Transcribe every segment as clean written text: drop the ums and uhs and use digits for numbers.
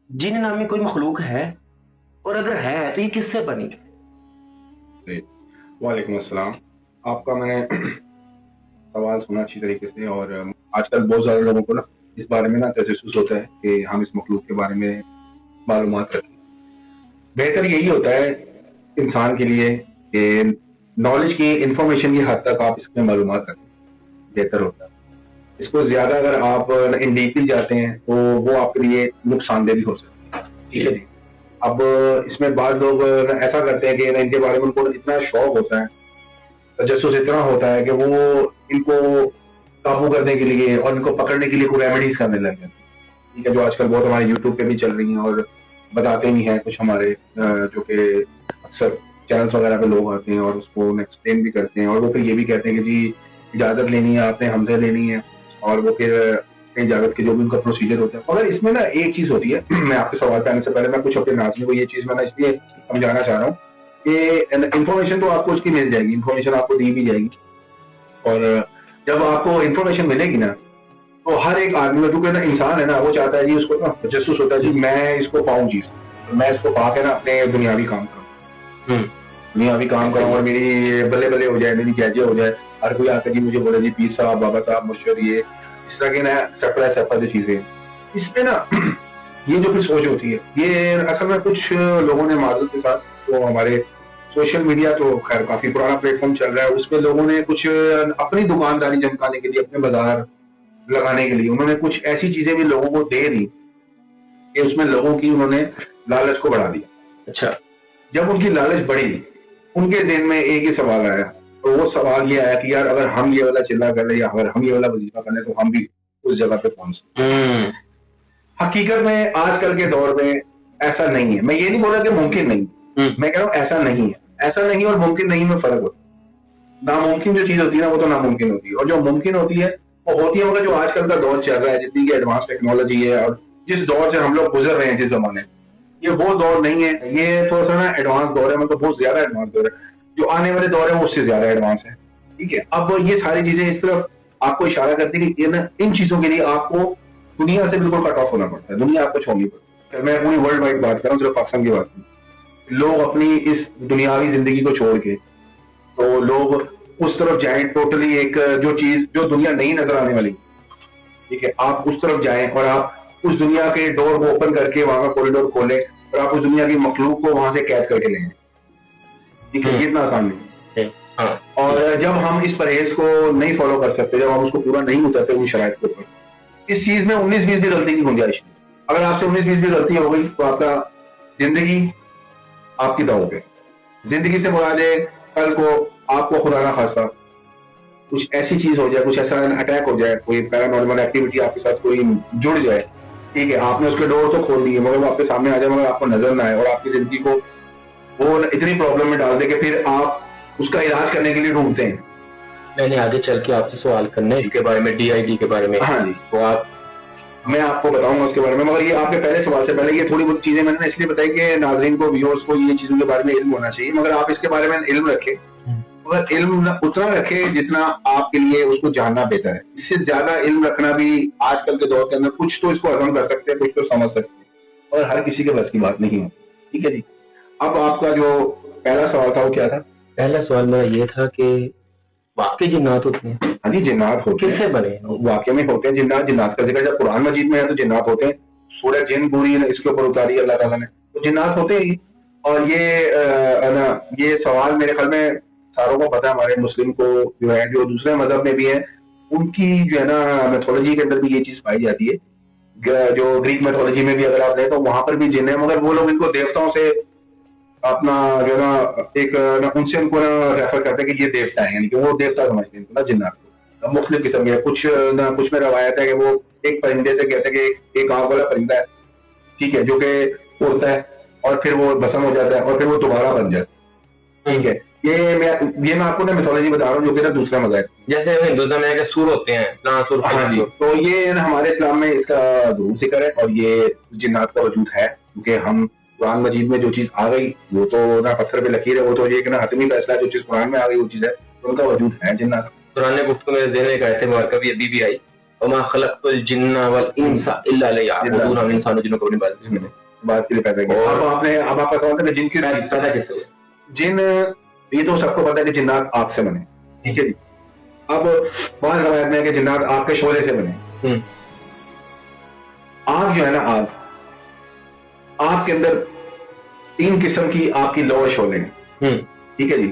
جن نامی کوئی مخلوق ہے؟ اور اگر ہے تو یہ کس سے بنی؟ جی، وعلیکم السلام. آپ کا میں نے سوال سنا اچھی طریقے سے، اور آج کل بہت زیادہ لوگوں کو نا اس بارے میں نا تجسس ہوتا ہے کہ ہم اس مخلوق کے بارے میں معلومات رکھیں. بہتر یہی ہوتا ہے انسان کے لیے کہ نالج کی، انفارمیشن کی حد تک آپ اس میں معلومات رکھیں، بہتر ہوتا ہے. اس کو زیادہ اگر آپ ان ڈیپلی جاتے ہیں تو وہ آپ کے لیے نقصان دہ بھی ہو سکتا ہے. ٹھیک ہے جی. اب اس میں بعض لوگ ایسا کرتے ہیں کہ ان کے بارے میں ان کو اتنا شوق ہوتا ہے، تجسس اتنا ہوتا ہے کہ وہ ان کو قابو کرنے کے لیے اور ان کو پکڑنے کے لیے کوئی ریمیڈیز کرنے لگ جاتے ہیں. ٹھیک ہے، جو آج کل بہت ہمارے یوٹیوب پہ بھی چل رہی ہیں اور بتاتے بھی ہیں کچھ ہمارے جو کہ اکثر چینلس وغیرہ پہ لوگ آتے ہیں اور اس کو ایکسپلین بھی کرتے ہیں، اور وہ پھر یہ بھی کہتے ہیں کہ جی اجازت لینی ہے آپ نے، ہم سے لینی ہے، اور وہ پھر اجازت کے جو بھی ان کا پروسیجر ہوتا ہے. مگر اس میں نا ایک چیز ہوتی ہے، میں آپ کے سوال پہ آنے سے پہلے میں کچھ اپنے ناظرین کو یہ چیز میں اس لیے سمجھانا چاہ رہا ہوں کہ انفارمیشن تو آپ کو اس کی مل جائے گی، انفارمیشن آپ کو دی بھی جائے گی، اور جب آپ کو انفارمیشن ملے گی نا تو ہر ایک آدمی جو کہ انسان ہے نا وہ چاہتا ہے جی اس کو نا تجسس ہوتا ہے جی میں اس کو پاؤں، چیز میں اس کو پا کے نا اپنے دنیاوی کام کروں، دنیاوی کام کروں اور میری بلے بلے ہو جائے، میری جائجے ہو جائے. ہر کوئی آ کے جی مجھے بولے جی پیر صاحب، بابا صاحب، مرشد، یہ اس طرح کی نا سفر جو چیزیں اس میں نا یہ جو بھی سوچ ہوتی ہے، یہ اصل میں کچھ لوگوں نے معذرت کے ساتھ، تو ہمارے سوشل میڈیا تو خیر کافی پرانا پلیٹ فارم چل رہا ہے، اس میں لوگوں نے کچھ اپنی دکانداری چمکانے کے لیے، اپنے بازار لگانے کے لیے انہوں نے کچھ ایسی چیزیں بھی لوگوں کو دے دی کہ اس میں لوگوں کی انہوں نے لالچ کو بڑھا دیا. اچھا. جب ان کی لالچ بڑھی، ان کے دل میں ایک ہی سوال آیا، تو وہ سوال یہ آیا کہ یار اگر ہم یہ والا چلا کر لیں یا اگر ہم یہ والا وظیفہ کر لیں تو ہم بھی اس جگہ پہ پہنچ سکتے. حقیقت میں آج کل کے دور میں ایسا نہیں ہے. میں یہ نہیں بول رہا کہ ممکن نہیں، میں کہہ رہا ہوں ایسا نہیں ہے. ایسا نہیں اور ممکن نہیں میں فرق ہوتا ہے. ناممکن جو چیز ہوتی ہے نا وہ تو ناممکن ہوتی ہے، اور جو ممکن ہوتی ہے وہ ہوتی ہے. مگر جو آج کل کا دور چل رہا ہے، جتنی کہ ایڈوانس ٹیکنالوجی ہے، اور جس دور سے ہم لوگ گزر رہے ہیں جس زمانے میں، یہ وہ دور نہیں ہے. یہ تھوڑا سا نا ایڈوانس دور ہے، مطلب بہت زیادہ ایڈوانس دور ہے. جو آنے والے دور ہے وہ اس سے زیادہ ایڈوانس ہے. ٹھیک ہے، اب یہ ساری چیزیں اس طرف آپ کو اشارہ کرتی ہے کہ ان چیزوں کے لیے آپ کو دنیا سے بالکل کٹ آف ہونا پڑتا ہے، دنیا آپ کو چھوڑنی پڑتی ہے. میں پوری ورلڈ وائڈ بات کر رہا ہوں، صرف پاکستان کی بات نہیں. لوگ اپنی اس دنیاوی زندگی کو چھوڑ کے تو لوگ اس طرف جائیں، ٹوٹلی ایک جو چیز جو دنیا نہیں نظر آنے والی. ٹھیک ہے، آپ اس طرف جائیں اور آپ اس دنیا کے ڈور کو اوپن کر کے وہاں کا کوریڈور کھولیں اور آپ اس دنیا کی مخلوق کو وہاں سے قید کر کے لیں. ٹھیک ہے، اتنا آسان نہیں. اور جب ہم اس پرہیز کو نہیں فالو کر سکتے، جب ہم اس کو پورا نہیں اترتے ان شرائط کے اوپر، اس چیز میں 19-20 بھی غلطی کی گنجائش نہیں. اگر آپ سے 19-20 بھی غلطی ہو گئی تو آپ کا زندگی آپ کی داؤ پہ. زندگی سے مراد ہے کل کو آپ کو خدا نہ خاصہ کچھ ایسی چیز ہو جائے، کچھ ایسا اٹیک ہو جائے، کوئی پیرانارمل ایکٹیویٹی آپ کے ساتھ کوئی جڑ جائے. ٹھیک ہے، آپ نے اس کے ڈور تو کھول دیے مگر وہ آپ کے سامنے آ جائے، مگر آپ کو نظر نہ آئے اور آپ کی زندگی کو وہ اتنی پرابلم میں ڈال دے کہ پھر آپ اس کا علاج کرنے کے لیے ڈھونڈتے ہیں. میں نے آگے چل کے آپ سے سوال کرنا ہے اس کے بارے میں، ڈی آئی ڈی کے بارے میں. ہاں جی، تو میں آپ کو بتاؤں گا اس کے بارے میں. مگر یہ آپ کے پہلے سوال سے پہلے یہ تھوڑی بہت چیزیں میں نے اس لیے بتائی کہ ناظرین کو، ویورز کو یہ چیزوں کے بارے میں علم ہونا چاہیے. مگر آپ اس کے بارے میں علم رکھیں، مگر علم اتنا رکھے جتنا آپ کے لیے اس کو جاننا بہتر ہے. اس سے زیادہ علم رکھنا بھی آج کل کے دور کے اندر کچھ تو اس کو ہضم کر سکتے ہیں، کچھ تو سمجھ سکتے ہیں، اور ہر کسی کے بس کی بات نہیں ہوتی. ٹھیک ہے جی. اب آپ کا جو پہلا سوال تھا وہ کیا تھا؟ پہلا سوال میرا یہ تھا کہ واقعی جنات ہوتے ہیں؟ ہاں جی، جنات ہوتے ہیں. کس سے بنے؟ واقعے میں ہوتے ہیں جنات. جنات کا ذکر جب قرآن مجید میں ہے تو جنات ہوتے ہیں. سورہ جن پوری اس کے اوپر اتاری اللہ تعالیٰ نے، تو جنات ہوتے ہیں. اور یہ سوال میرے خیال میں ساروں کو پتا ہے، ہمارے مسلم کو جو ہے، جو دوسرے مذہب میں بھی ہیں ان کی جو ہے نا میتھولوجی کے اندر بھی یہ چیز پائی جاتی ہے. جو گریک میتھولوجی میں بھی اگر آپ لیں تو وہاں پر بھی جن ہے، مگر وہ لوگ ان کو دیوتاؤں سے اپنا جو ہے نا ایک ان سے ان کو ریفر کرتے ہیں کہ یہ دیوتا ہے، یعنی کہ وہ دیوتا سمجھتے ہیں نا جنات کو. مختلف قسم کے کچھ میں روایت ہے کہ وہ ایک پرندے سے کہتے ہیں کہ ایک آگ والا پرندہ ہے، ٹھیک ہے، جو کہ اڑتا ہے اور پھر وہ بسم ہو جاتا ہے اور پھر وہ دوبارہ بن جاتا ہے. ٹھیک ہے، یہ میں آپ کو نا میتھولوجی بتا رہا ہوں جو کہ نا دوسرا مذہب، جیسے ہندوازم میں کہ سور ہوتے ہیں. ہاں جی، تو یہ ہمارے اسلام میں اس کا ضرور ذکر ہے. اور یہ جنات کا وجود ہے کیونکہ ہم قرآن مجید میں جو چیز آ گئی وہ تو نہ پتھر پہ لکیر ہے، وہ تو یہ کہ نا حتمی فیصلہ ہے. جو چیز قرآن میں آ گئی وہ چیز ہے، ان کا وجود ہے جنات. قرآن گفتگو میرے ذہن میں ایک آیت مبارکہ بھی ابھی بھی آئی وما خلقت الجن والانس الا ليعبدون. ہم انسانوں جنوں کو اپنی بات کے لیے پیدا کیا. اب آپ کا سوال تھا کہ جن کی پیدا کیسے ہوئے؟ جن یہ تو سب کو پتا ہے کہ جنات آگ سے بنے, ٹھیک ہے جی. اب بعض روایت میں ہے کہ جنات آگ کے شعلے سے بنے. آگ جو ہے نا, آگ کے اندر 3 قسم کی آگ کی لو شعلے ہیں, ٹھیک ہے جی.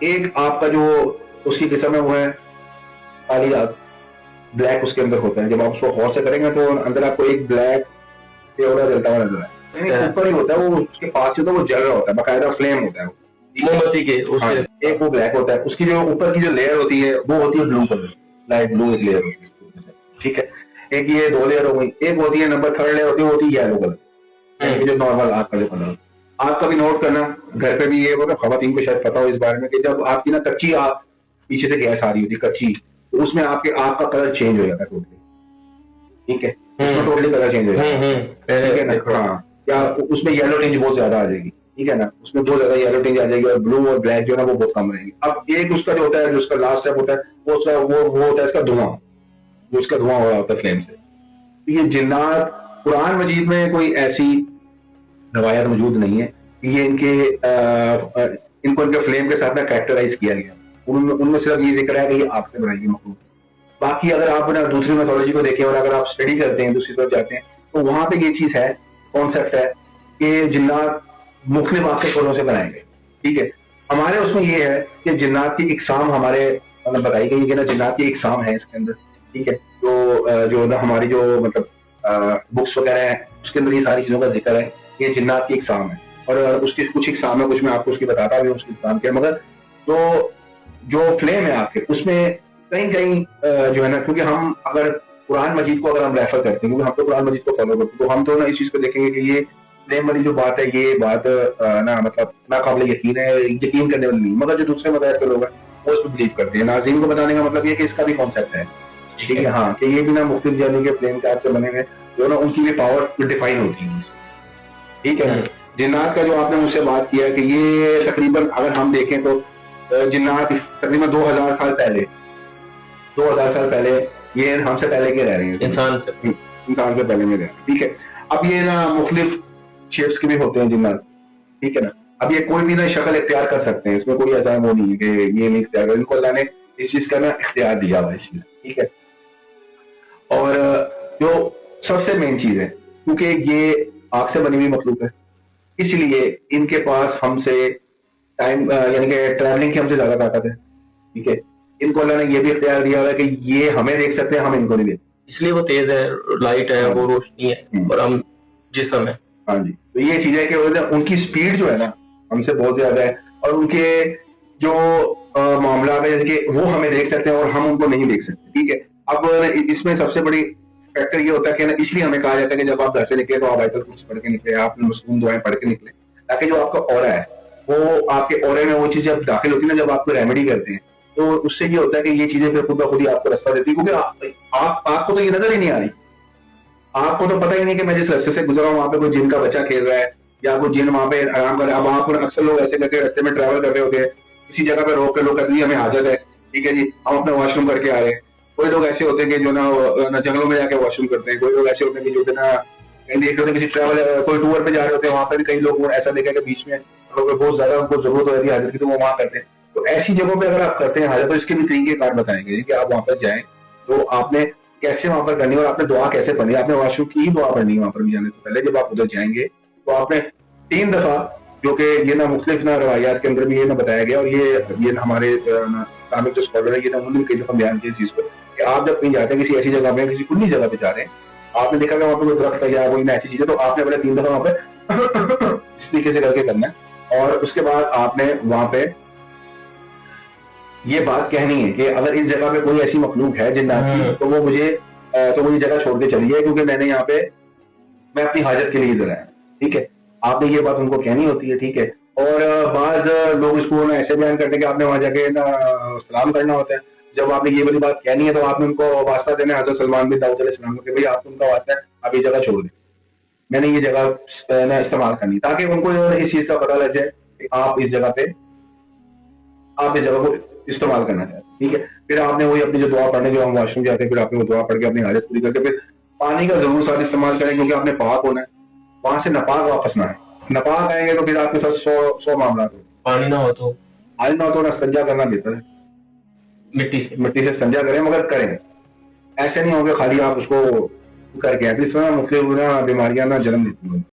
ایک آپ کا جو اس کی قسم ہے وہ ہے کالی آگ, بلیک اس کے اندر ہوتا ہے. جب آپ اس کو غور سے کریں گے تو اندر آپ کو ایک بلیک تیورا جلتا ہوا نظر آئے. اوپر ہی ہوتا ہے وہ, اس کے پاس جو وہ جل رہا ہوتا ہے, باقاعدہ فلیم ہوتا ہے وہ موم بتی کے. ایک وہ بلیک ہوتا ہے, اس کی جو اوپر کی جو لیئر ہوتی ہے وہ ہوتی ہے بلو کلر, لائٹ بلو ایک لیئر ہوتی ہے, ٹھیک ہے. ایک یہ 2 لیئر ہو گئی. ایک ہوتی ہے نمبر 3 لیئر ہوتی ہے یلو کلر, جو نارمل آگ کا جو کلر. آپ کا بھی نوٹ کرنا گھر پہ بھی یہ ہوگا, خواتین کو شاید پتا ہو اس بارے میں, کہ جب آپ کی نا کچی آگ پیچھے سے گیس آ رہی ہوتی ہے کچی, تو اس میں آپ کے آگ کا کلر چینج ہو جاتا ہے ٹوٹلی, ٹھیک ہے. اس میں ٹوٹلی کلر چینج ہو جاتا ہے, ٹھیک ہے نا. ہاں, یا اس میں یلو ٹنج بہت زیادہ آ جائے گی, ٹھیک ہے نا. اس میں بہت زیادہ یلو ٹنج آ جائے گی, اور بلو اور بلیک جو ہے نا وہ بہت کم رہے گی. اب ایک اس کا جو ہوتا ہے, جو اس کا لاسٹ اسٹیپ ہوتا ہے وہ ہوتا ہے اس کا دھواں, جو اس کا دھواں ہو رہا ہوتا ہے فلیم سے. یہ جنات, قرآن مجید میں کوئی ایسی روایت موجود نہیں ہے کہ یہ ان کو ان کے فلیم کے ساتھ کریکٹرائز کیا گیا. ان میں صرف یہ ذکر ہے کہ یہ آپ سے بنائی گئی مخلوق. باقی اگر آپ دوسری میتھولوجی کو دیکھیں اور اگر آپ اسٹڈی کرتے ہیں, دوسری طرف جاتے ہیں, تو وہاں پہ یہ چیز ہے, کانسیپٹ ہے کہ جنات مختلف آپ کے شعلوں سے بنائے گئے, ٹھیک ہے. ہمارے اس میں یہ ہے کہ جنات کی اقسام ہمارے بتائی گئی ہے کہ نا جنات کی اقسام ہے اس کے اندر, ٹھیک ہے. جو ہماری جو مطلب بکس وغیرہ ہیں اس کے اندر یہ ساری چیزوں کا ذکر ہے کہ یہ جنات کی اقسام ہے, اور اس کی کچھ اقسام ہے, کچھ میں آپ کو اس کی بتاتا بھی ہوں اس کی اقسام کیا. مگر جو فلیم ہے آپ کے اس میں کہیں جو ہے نا, کیونکہ ہم اگر قرآن مجید کو اگر ہم ریفر کرتے ہیں, کیونکہ ہم تو قرآن مجید کو فالو کرتے ہیں, تو ہم تو نا اس چیز کو دیکھیں گے کہ یہ فلیم والی جو بات ہے یہ بات نا مطلب ناقابل یقین ہے, یقین کرنے والی نہیں. مگر جو دوسرے مذاہب کے لوگ ہیں وہ اس کو بلیو کرتے ہیں. ناظرین کو بتانے کا مطلب یہ کہ اس کا بھی کانسیپٹ ہے, ٹھیک ہے. ہاں, کہ یہ بھی نا مختلف جانے کے فلیم کے آپ سے بنے ہوئے جو نا ان کی بھی پاور ڈیفائن ہوتی ہے, ٹھیک ہے. جنات کا جو آپ نے مجھ سے بات کیا کہ یہ تقریباً اگر ہم دیکھیں تو جنات تقریباً 2000 سال پہلے یہ ہم سے پہلے کے رہ رہے ہیں, انسان سے پہلے میں رہ رہے ہیں, ٹھیک ہے. اب یہ نا مختلف شیپس کے بھی ہوتے ہیں جنات, ٹھیک ہے نا. اب یہ کوئی بھی نا شکل اختیار کر سکتے ہیں, اس میں کوئی ایسا وہ نہیں ہے کہ یہ نہیں اختیار کر, ان کو اللہ نے اس چیز کا نا اختیار دیا ہوا ہے اس چیز, ٹھیک ہے. اور جو سب سے مین چیز ہے, کیونکہ یہ آگ سے بنی ہوئی مخلوق ہے, اس لیے ان کے پاس ہم سے ٹائم یعنی کہ ٹریولنگ کی ہم سے زیادہ طاقت ہے, ٹھیک ہے. ان کو اللہ نے یہ بھی اختیار دیا ہوا ہے کہ یہ ہمیں دیکھ سکتے ہیں, ہم ان کو نہیں دیکھ, اس لیے وہ تیز ہے, لائٹ ہے, وہ روشنی ہے, اور ہم جسم ہے. ہاں جی, تو یہ چیز ہے کہ ان کی سپیڈ جو ہے نا ہم سے بہت زیادہ ہے, اور ان کے جو معاملات ہے جیسے کہ وہ ہمیں دیکھ سکتے ہیں اور ہم ان کو نہیں دیکھ سکتے, ٹھیک ہے. اب اس میں سب سے بڑی فیکٹر یہ ہوتا ہے کہ اس لیے ہمیں کہا جاتا ہے کہ جب آپ گھر سے نکلے تو آپ آیت الکرسی پڑھ کے نکلے, آپ مصنون دعائیں پڑھ کے نکلے, تاکہ جو آپ کا اورا ہے وہ آپ کے اورے میں وہ چیز جب داخل ہوتی ہے نا, جب آپ کو ریمیڈی کرتے ہیں تو اس سے یہ ہوتا ہے کہ یہ چیزیں پھر خود بخود ہی آپ کو راستہ دیتی ہے, کیونکہ آپ کو تو یہ نظر ہی نہیں آ رہی. آپ کو تو پتہ ہی نہیں کہ میں جس رستے سے گزرا ہوں وہاں پہ کوئی جن کا بچہ کھیل رہا ہے یا کوئی جن وہاں پہ آرام کر رہا ہے. اب آپ اکثر لوگ ایسے کر کے رستے میں ٹریول کر رہے ہوتے ہیں, کسی جگہ پہ روک کے لوگ کہتے ہیں ہمیں حاجت ہے, ٹھیک ہے جی, ہم اپنا واش روم کر کے آ رہے ہیں. کوئی لوگ ایسے ہوتے ہیں کہ جو نا جنگلوں میں جا کے واش روم کرتے ہیں. کوئی لوگ ایسے ہوتے ہیں کہ جو نا کسی ٹریول کوئی ٹور پہ جا رہے ہوتے ہیں, وہاں پہ بھی کئی لوگ ایسا دیکھا کہ بیچ میں بہت زیادہ ان کو ضرورت ہو جاتی ہے حاجت کی, تو وہ وہاں کرتے ہیں. تو ایسی جگہوں پہ اگر آپ کرتے ہیں حاجت, تو اس کے بھی طریقے کار بتائیں گے کہ آپ وہاں پر جائیں تو آپ نے کیسے وہاں پر کرنی ہے, اور آپ نے دعا کیسے پڑھنی ہے. آپ نے واش روم کی ہی دعا پڑھنی ہے وہاں پر بھی جانے سے پہلے. جب آپ ادھر جائیں گے تو آپ نے 3 دفعہ, جو کہ یہ نا مختلف نا روایات کے اندر بھی یہ نا بتایا گیا, اور یہ ہمارے اسلامک جو اسکالر ہے یہ نا انہوں نے کئی دفعہ بیان کیا اس چیز کو, کہ آپ جب کہیں جاتے ہیں کسی ایسی جگہ پہ, کسی کھلی جگہ پہ جا رہے ہیں, آپ نے دیکھا کہ وہاں پہ کوئی درخت ہے یا کوئی ایسی چیز ہے, تو آپ نے اپنے 3 دفعہ وہاں پہ اس طریقے سے کر کے کرنا ہے. اور اس کے بعد آپ نے وہاں پہ یہ بات کہنی ہے کہ اگر اس جگہ پہ کوئی ایسی مخلوق ہے جنات کی, تو وہ مجھے یہ جگہ چھوڑ کے چلی ہے, کیونکہ میں نے یہاں پہ میں اپنی حاجت کے لیے ادھر آیا, ٹھیک ہے. آپ نے یہ بات ان کو کہنی ہوتی ہے, ٹھیک ہے. اور بعض لوگ اس کو ایسے بیان کرتے ہیں کہ آپ نے وہاں جا کے نا سلام کرنا ہوتا ہے. جب آپ نے یہ والی بات کہنی ہے تو آپ نے ان کو واسطہ دینا ہے حضرت سلمان بن داؤد علیہ السلام کو, کہ بھائی آپ ان کا واسطہ ہے, آپ یہ جگہ چھوڑ دیں, میں نے یہ جگہ نا استعمال کرنی, تاکہ ان کو اس چیز کا پتہ لگ جائے کہ آپ اس جگہ کو استعمال کرنا چاہتے ہیں. ٹھیک ہے. پھر آپ نے وہی اپنی جو دعا پڑھنے جو ہم واش روم جاتے ہیں پھر آپ نے وہ دعا پڑھ کے اپنی حاجت پوری کر کے پھر پانی کا ضرور ساتھ استعمال کریں کیونکہ آپ نے پاک ہونا ہے. وہاں سے ناپاک واپس نہ آئے. ناپاک آئیں گے تو پھر آپ کے ساتھ 100 معاملات ہوں. پانی نہ ہو تو نہ ہو تو نہ استنجا کرنا بہتر ہے. مٹی سے استنجا کریں مگر کریں. ایسے نہیں ہوگا خالی آپ اس کو کر کے اس میں مختلف بیماریاں نہ جنم دیتی ہیں.